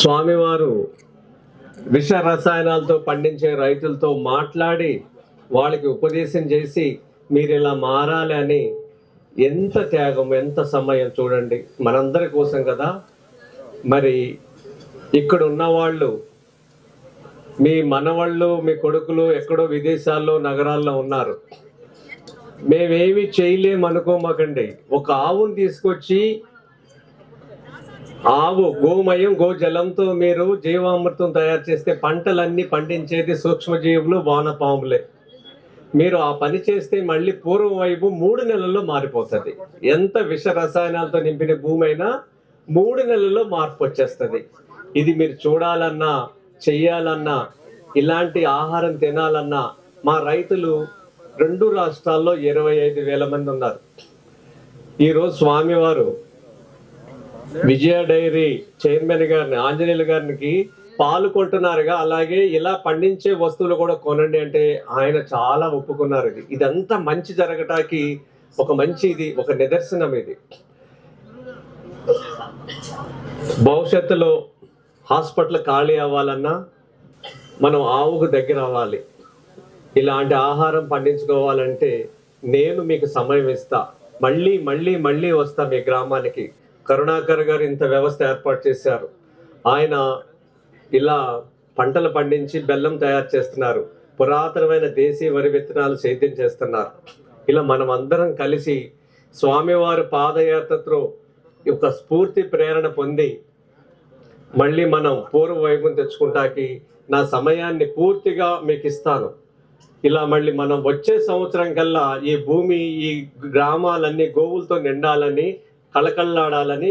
స్వామివారు విష రసాయనాలతో పండించే రైతులతో మాట్లాడి వాళ్ళకి ఉపదేశం చేసి మీరు ఇలా మారాలి అని ఎంత త్యాగం, ఎంత సమయం చూడండి, మనందరి కోసం కదా. మరి ఇక్కడ ఉన్నవాళ్ళు, మీ మనవాళ్ళు, మీ కొడుకులు ఎక్కడో విదేశాల్లో నగరాల్లో ఉన్నారు. మేమేమి చేయలేమనుకోమాకండి. ఒక ఆవును తీసుకొచ్చి ఆవు గోమయం గోజలంతో మీరు జీవామృతం తయారు చేస్తే పంటలన్నీ పండించేది సూక్ష్మజీవులు, వానపాములే. మీరు ఆ పని చేస్తే మళ్ళీ పూర్వం వైపు 3 నెలల్లో మారిపోతుంది. ఎంత విష రసాయనాలతో నింపిన భూమి అయినా 3 నెలల్లో మార్పు వచ్చేస్తుంది. ఇది మీరు చూడాలన్నా, చెయ్యాలన్నా, ఇలాంటి ఆహారం తినాలన్నా మా రైతులు 2 రాష్ట్రాల్లో 25,000 మంది ఉన్నారు. ఈరోజు స్వామివారు విజయ డైరీ చైర్మన్ గారిని, ఆంజనేయులు గారికి పాలు కొంటున్నారుగా, అలాగే ఇలా పండించే వస్తువులు కూడా కొనండి అంటే ఆయన చాలా ఒప్పుకున్నారు. ఇదంతా మంచి జరగటానికి ఒక నిదర్శనం ఇది. భవిష్యత్తులో హాస్పిటల్ ఖాళీ అవ్వాలన్నా మనం ఆవుకు దగ్గర అవ్వాలి. ఇలాంటి ఆహారం పండించుకోవాలంటే నేను మీకు సమయం ఇస్తా, మళ్ళీ మళ్ళీ మళ్ళీ వస్తా మీ గ్రామానికి. కరుణాకర్ గారు ఇంత వ్యవస్థ ఏర్పాటు చేశారు. ఆయన ఇలా పంటలు పండించి బెల్లం తయారు చేస్తున్నారు. పురాతనమైన దేశీయ వరి విత్తనాలు సేద్యం చేస్తున్నారు. ఇలా మనం అందరం కలిసి స్వామివారి పాదయాత్రతో ఒక స్ఫూర్తి ప్రేరణ పొంది మళ్ళీ మనం పూర్వ వైభవం తెచ్చుకుంటాకి నా సమయాన్ని పూర్తిగా మీకు ఇస్తాను. ఇలా మళ్ళీ మనం వచ్చే సంవత్సరం కల్లా ఈ భూమి, ఈ గ్రామాలన్నీ గోవులతో నిండాలని, కళకళలాడాలని